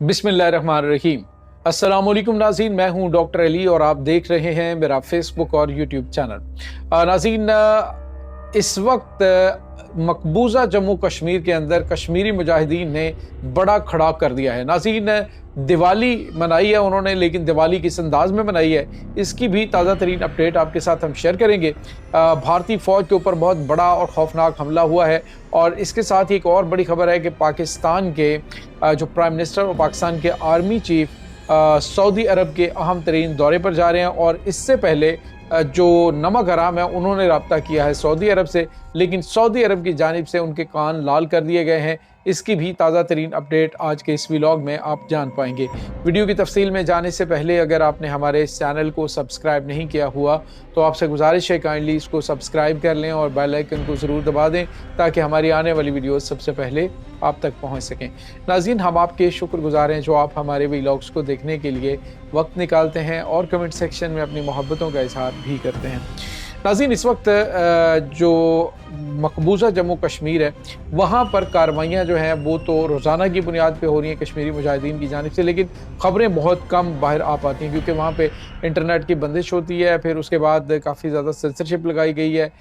बिस्मिल्लाहिर्रहमानिर्रहीम। अस्सलाम वालेकुम नाज़रीन, मैं हूं डॉक्टर अली और आप देख रहे हैं मेरा फेसबुक और यूट्यूब चैनल। नाज़रीन, इस वक्त मकबूजा जम्मू कश्मीर के अंदर कश्मीरी मुजाहिदीन ने बड़ा खड़ा कर दिया है। नाज़रीन, दिवाली मनाई है उन्होंने, लेकिन दिवाली किस अंदाज में मनाई है इसकी भी ताज़ा तरीन अपडेट आपके साथ हम शेयर करेंगे। भारतीय फ़ौज के ऊपर बहुत बड़ा और खौफनाक हमला हुआ है और इसके साथ ही एक और बड़ी खबर है कि पाकिस्तान के जो प्राइम मिनिस्टर और पाकिस्तान के आर्मी चीफ सऊदी अरब के अहम तरीन दौरे पर जा रहे हैं और इससे पहले जो नमक हराम है उन्होंने रब्ता किया है सऊदी अरब से, लेकिन सऊदी अरब की जानिब से उनके कान लाल कर दिए गए हैं। इसकी भी ताज़ा तरीन अपडेट आज के इस व्लॉग में आप जान पाएंगे। वीडियो की तफसील में जाने से पहले अगर आपने हमारे इस चैनल को सब्सक्राइब नहीं किया हुआ तो आपसे गुजारिश है काइंडली इसको सब्सक्राइब कर लें और बेल आइकन को ज़रूर दबा दें ताकि हमारी आने वाली वीडियोस सबसे पहले आप तक पहुंच सकें। नाज़रीन, हम आपके शुक्रगुजार हैं जो आप हमारे व्लॉग्स को देखने के लिए वक्त निकालते हैं और कमेंट सेक्शन में अपनी मोहब्बतों का इजहार भी करते हैं। नाज़रीन, इस वक्त जो मकबूजा जम्मू कश्मीर है वहाँ पर कार्रवाइयाँ जो हैं वो तो रोज़ाना की बुनियाद पे हो रही हैं कश्मीरी मुजाहिदीन की जानिब से, लेकिन ख़बरें बहुत कम बाहर आ पाती हैं क्योंकि वहाँ पे इंटरनेट की बंदिश होती है। फिर उसके बाद काफ़ी ज़्यादा सेंसरशिप लगाई गई है,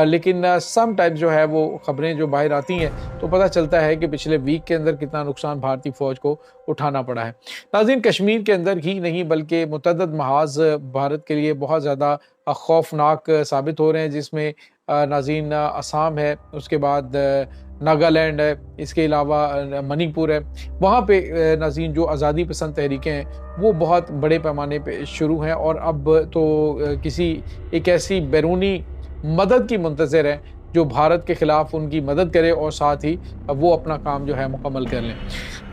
लेकिन सम टाइम्स जो है वो ख़बरें जो बाहर आती हैं तो पता चलता है कि पिछले वीक के अंदर कितना नुकसान भारतीय फ़ौज को उठाना पड़ा है। नाज़रीन, कश्मीर के अंदर ही नहीं बल्कि मुतअद्दिद महाज़ भारत के लिए बहुत ज़्यादा खौफनाक साबित हो रहे हैं, जिसमें नाज़रीन असम है, उसके बाद नागालैंड है, इसके अलावा मणिपुर है। वहाँ पे नाज़रीन जो आज़ादी पसंद तहरीकें हैं वो बहुत बड़े पैमाने पे शुरू हैं और अब तो किसी एक ऐसी बैरूनी मदद की मुंतज़िर है जो भारत के ख़िलाफ़ उनकी मदद करे और साथ ही वो अपना काम जो है मुकम्मल कर लें।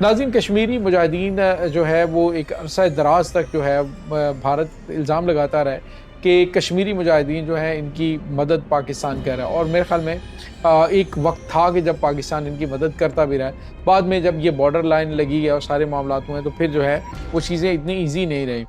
नाज़रीन, कश्मीरी मुजाहिदीन जो है वो एक अरसा दराज तक जो है भारत इल्ज़ाम लगाता रहा है कि कश्मीरी मुजाहिदीन जो है इनकी मदद पाकिस्तान कर रहा है और मेरे ख़्याल में एक वक्त था कि जब पाकिस्तान इनकी मदद करता भी रहा है। बाद में जब ये बॉर्डर लाइन लगी है और सारे मामला हुए हैं तो फिर जो है वो चीज़ें इतनी ईजी नहीं रही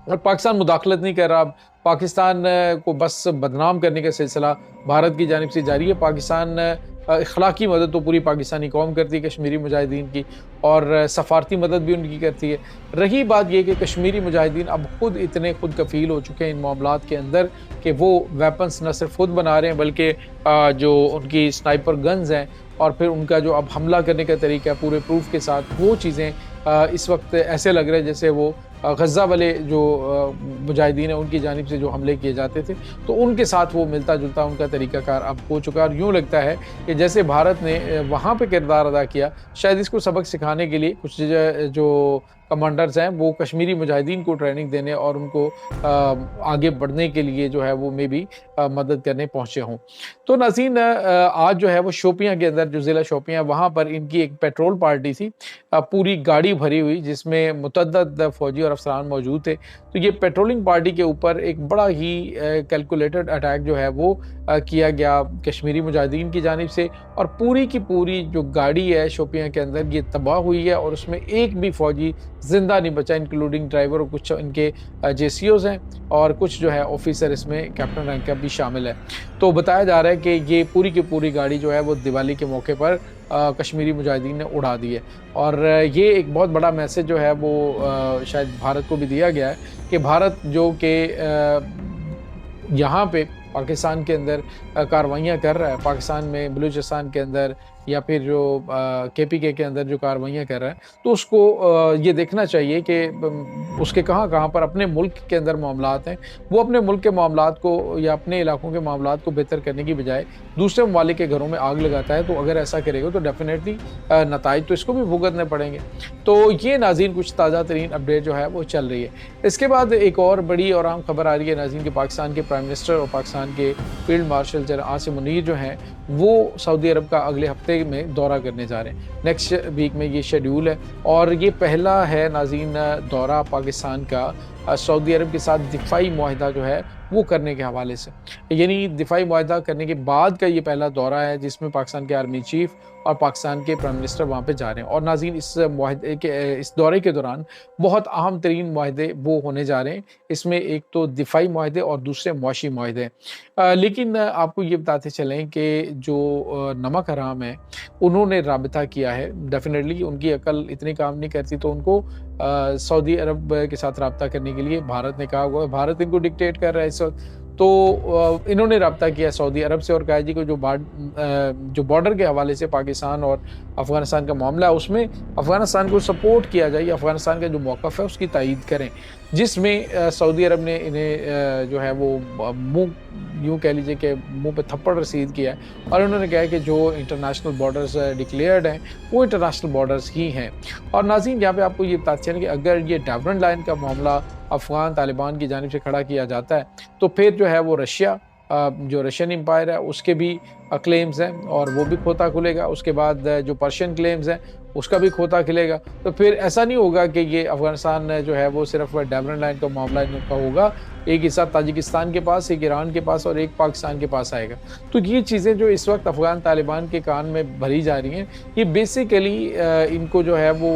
और पाकिस्तान मुदाखलत नहीं कर रहा। पाकिस्तान को बस बदनाम करने का सिलसिला भारत की जानिब से जारी है। पाकिस्तान अखलाकी मदद तो पूरी पाकिस्तानी कौम करती है कश्मीरी मुजाहिदीन की और सफारती मदद भी उनकी करती है। रही बात यह कि कश्मीरी मुजाहिदीन अब खुद इतने खुद कफ़ील हो चुके हैं इन मामलात के अंदर कि वो वेपन्स न सिर्फ खुद बना रहे हैं बल्कि जो उनकी स्नाइपर गन्स हैं और फिर उनका जो अब हमला करने का तरीका पूरे प्रूफ के साथ, वो चीज़ें इस वक्त ऐसे लग रहे हैं जैसे वो गज़ा वाले जो मुजाहिदीन हैं उनकी जानिब से जो हमले किए जाते थे तो उनके साथ वो मिलता जुलता उनका तरीक़ाकार अब हो चुका है। और यूँ लगता है कि जैसे भारत ने वहाँ पे किरदार अदा किया, शायद इसको सबक सिखाने के लिए कुछ जो कमांडर्स हैं वो कश्मीरी मुजाहिदीन को ट्रेनिंग देने और उनको आगे बढ़ने के लिए जो है वो मे भी मदद करने पहुँचे हों। तो नाज़रीन, आज जो है वो शोपियाँ के अंदर जो ज़िला शोपियाँ वहाँ पर इनकी एक पेट्रोल पार्टी थी, पूरी गाड़ी भरी हुई जिसमें मुतअद्दिद फ़ौजी और अफसरान मौजूद थे। तो ये पेट्रोलिंग पार्टी के ऊपर एक बड़ा ही कैलकुलेटेड अटैक जो है वो किया गया कश्मीरी मुजाहिदीन की जानिब से और पूरी की पूरी जो गाड़ी है शोपियाँ के अंदर ये तबाह हुई है और उसमें एक भी फ़ौजी ज़िंदा नहीं बचा, इंक्लूडिंग ड्राइवर और कुछ इनके JCOs हैं और कुछ जो है ऑफिसर इसमें कैप्टन रैंक का भी शामिल है। तो बताया जा रहा है कि ये पूरी की पूरी गाड़ी जो है वो दिवाली के मौके पर कश्मीरी मुजाहिदीन ने उड़ा दी है और ये एक बहुत बड़ा मैसेज जो है वो शायद भारत को भी दिया गया है कि भारत जो कि यहाँ पे पाकिस्तान के अंदर कार्रवाइयाँ कर रहा है, पाकिस्तान में बलूचिस्तान के अंदर या फिर जो KPK के अंदर जो कार्रवाइयाँ कर रहा है, तो उसको ये देखना चाहिए कि उसके कहाँ कहाँ पर अपने मुल्क के अंदर मामलात हैं, वो अपने मुल्क के मामलात को या अपने इलाकों के मामलात को बेहतर करने की बजाय दूसरे ममालिक के घरों में आग लगाता है। तो अगर ऐसा करेगा तो डेफिनेटली नताइज तो इसको भी भुगतने पड़ेंगे। तो ये नाज़रीन कुछ ताज़ा तरीन अपडेट जो है वो चल रही है। इसके बाद एक और बड़ी और अहम खबर आ रही है नाज़रीन कि पाकिस्तान के प्राइम मिनिस्टर और पाकिस्तान के field marshal general Asim Munir जो हैं वो सऊदी अरब का अगले हफ्ते में दौरा करने जा रहे हैं। नेक्स्ट वीक में ये शेड्यूल है और ये पहला है नाज़रीन दौरा पाकिस्तान का सऊदी अरब के साथ दिफाई मुआहिदा जो है वो करने के हवाले से, यानी दिफाई मुआहिदा करने के बाद का ये पहला दौरा है जिसमें पाकिस्तान के आर्मी चीफ और पाकिस्तान के प्राइम मिनिस्टर वहाँ पे जा रहे हैं। और नाज़रीन, इस दौरे के दौरान बहुत अहम तरीन मुआहिदे वो होने जा रहे हैं। इसमें एक तो दिफाई मुआहिदे और दूसरे मुआशी मुआहिदे। लेकिन आपको ये बताते चलें कि जो नमक हराम है उन्होंने राबता किया है। डेफिनेटली उनकी अकल इतनी काम नहीं करती, तो उनको सऊदी अरब के साथ रब्ता करने के लिए भारत ने कहा हुआ है, भारत इनको डिक्टेट कर रहा है इस वक्त। तो इन्होंने रब्ता किया सऊदी अरब से और कहा जी को जो बॉर्डर के हवाले से पाकिस्तान और अफ़गानिस्तान का मामला है उसमें अफ़गानिस्तान को सपोर्ट किया जाए, अफ़गानिस्तान का जो मौक़िफ़ है उसकी तायीद करें। जिसमें सऊदी अरब ने इन्हें जो है वो मुँह यूँ कह लीजिए कि मुँह पे थप्पड़ रसीद किया है और उन्होंने कहा कि जो इंटरनेशनल बॉर्डर्स डिक्लेयर्ड हैं वो इंटरनेशनल बॉर्डर्स ही हैं। और नाज़रीन, यहाँ पे आपको ये बताते चलें कि अगर ये डावरन लाइन का मामला अफ़गान तालिबान की जानिब से खड़ा किया जाता है तो फिर जो है वो रशिया, जो रशियन एम्पायर है उसके भी क्लेम्स हैं और वो भी खोता खुलेगा। उसके बाद जो पर्शियन क्लेम्स हैं उसका भी खोता खिलेगा। तो फिर ऐसा नहीं होगा कि ये अफ़गानिस्तान जो है वो सिर्फ डावरन लाइन का मामला इनका होगा, एक हिस्सा ताजिकिस्तान के पास, एक ईरान के पास और एक पाकिस्तान के पास आएगा। तो ये चीज़ें जो इस वक्त अफ़गान तालिबान के कान में भरी जा रही हैं, ये बेसिकली इनको जो है वो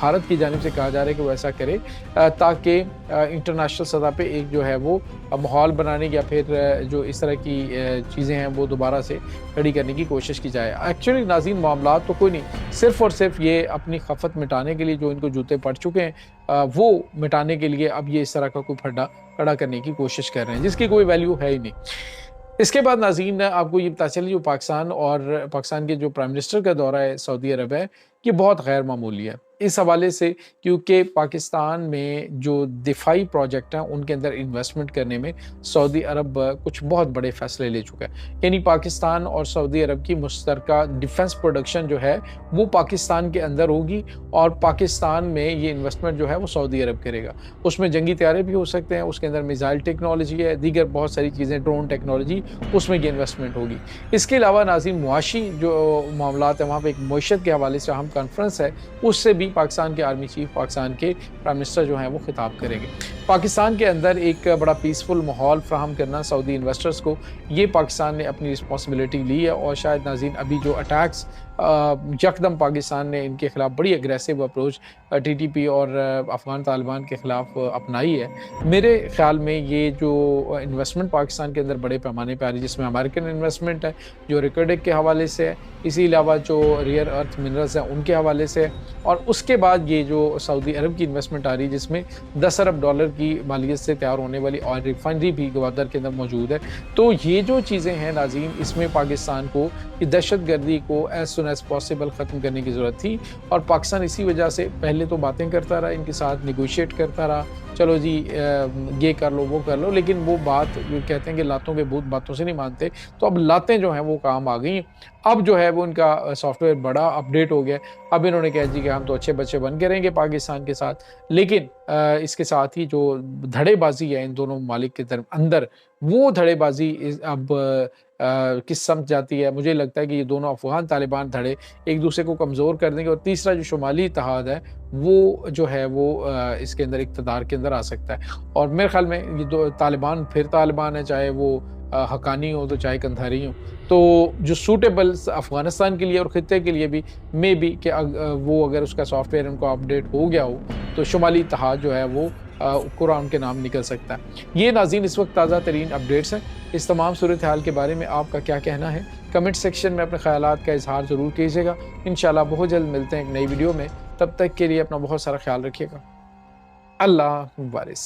भारत की जानिब से कहा जा रहा है कि वो ऐसा करे ताकि इंटरनेशनल सतह पे एक जो है वो माहौल बनाने या फिर जो इस तरह की चीज़ें हैं वो दोबारा से खड़ी करने की कोशिश की जाए। एक्चुअली नाज़रीन, मामला तो कोई नहीं, सिर्फ़ और सिर्फ ये अपनी खफत मिटाने के लिए जो इनको जूते पड़ चुके हैं वो मिटाने के लिए अब ये इस तरह का कोई फड्डा खड़ा करने की कोशिश कर रहे हैं जिसकी कोई वैल्यू है ही नहीं। इसके बाद नाज़रीन, आपको ये पता चले जो पाकिस्तान के जो प्राइम मिनिस्टर का दौरा है सऊदी अरब है, ये बहुत गैर मामूली है इस हवाले से क्योंकि पाकिस्तान में जो दिफाई प्रोजेक्ट हैं उनके अंदर इन्वेस्टमेंट करने में सऊदी अरब कुछ बहुत बड़े फैसले ले चुका है। यानी पाकिस्तान और सऊदी अरब की मुश्तरका डिफेंस प्रोडक्शन जो है वो पाकिस्तान के अंदर होगी और पाकिस्तान में ये इन्वेस्टमेंट जो है वो सऊदी अरब करेगा। उसमें जंगी तैयारे भी हो सकते हैं, उसके अंदर मिसाइल टेक्नोलॉजी है, दीगर बहुत सारी चीज़ें, ड्रोन टेक्नोलॉजी, उसमें ये इन्वेस्टमेंट होगी। इसके अलावा नाज़रीन, मुआशी जो मामला है वहाँ पर एक मईशत के हवाले से अहम कॉन्फ्रेंस है, उससे भी पाकिस्तान के आर्मी चीफ, पाकिस्तान के प्राइम मिनिस्टर जो हैं वो खिताब करेंगे। पाकिस्तान के अंदर एक बड़ा पीसफुल माहौल फ्राहम करना सऊदी इन्वेस्टर्स को, ये पाकिस्तान ने अपनी रिस्पॉन्सिबिलिटी ली है। और शायद नाज़रीन, अभी जो अटैक्स यकदम पाकिस्तान ने इनके ख़िलाफ़ बड़ी अग्रेसिव अप्रोच TTP और अफ़गान तालिबान के ख़िलाफ़ अपनाई है, मेरे ख़्याल में ये जो इन्वेस्टमेंट पाकिस्तान के अंदर बड़े पैमाने पर आ रही है, जिसमें अमेरिकन इन्वेस्टमेंट है जो रिकॉर्डिक के हवाले से है, इसी अलावा जो रियर अर्थ मिनरल्स हैं उनके हवाले से है, और उसके बाद ये जो सऊदी अरब की इन्वेस्टमेंट आ रही है जिसमें $10 अरब की मालियत से तैयार होने वाली ऑयल रिफाइनरी भी गवादर के अंदर मौजूद है। तो ये जो चीज़ें हैं नाज़रीन, इसमें पाकिस्तान को दहशत गर्दी को एज सुन एज पॉसिबल ख़त्म करने की ज़रूरत थी और पाकिस्तान इसी वजह से पहले तो बातें करता रहा, इनके साथ निगोशिएट करता रहा, चलो जी ये कर लो वो कर लो, लेकिन वो बात जो कहते हैं कि लातों के भूत बातों से नहीं मानते, तो अब लातें जो हैं वो काम आ गई। अब जो है वो इनका सॉफ्टवेयर बड़ा अपडेट हो गया। अब इन्होंने कहा जी कि हम तो अच्छे बच्चे बन के रहेंगे पाकिस्तान के साथ, लेकिन इसके साथ ही जो धड़ेबाजी है इन दोनों ममालिक के अंदर, वो धड़ेबाजी अब किस समझ जाती है। मुझे लगता है कि ये दोनों अफ़गान तालिबान धड़े एक दूसरे को कमज़ोर कर देंगे और तीसरा जो शुमाली इत्तेहाद है वो जो है वो इसके अंदर इक़्तिदार के अंदर आ सकता है। और मेरे ख्याल में ये दो तालिबान फिर तालिबान है, चाहे वो हक्कानी हो तो चाहे कंधारी हो, तो जो सूटेबल अफ़गानिस्तान के लिए और ख़ित्ते के लिए भी मे बी कि वो अगर उसका सॉफ्टवेयर उनको अपडेट हो गया हो तो शुमाली इत्तेहाद जो है वो कुरान के नाम निकल सकता है। ये नाज़रीन इस वक्त ताज़ा तरीन अपडेट्स हैं। इस तमाम सूरत हाल के बारे में आपका क्या कहना है, कमेंट सेक्शन में अपने ख़यालात का इजहार ज़रूर कीजिएगा। इंशाल्लाह बहुत जल्द मिलते हैं एक नई वीडियो में, तब तक के लिए अपना बहुत सारा ख्याल रखिएगा। अल्लाह मुबारक।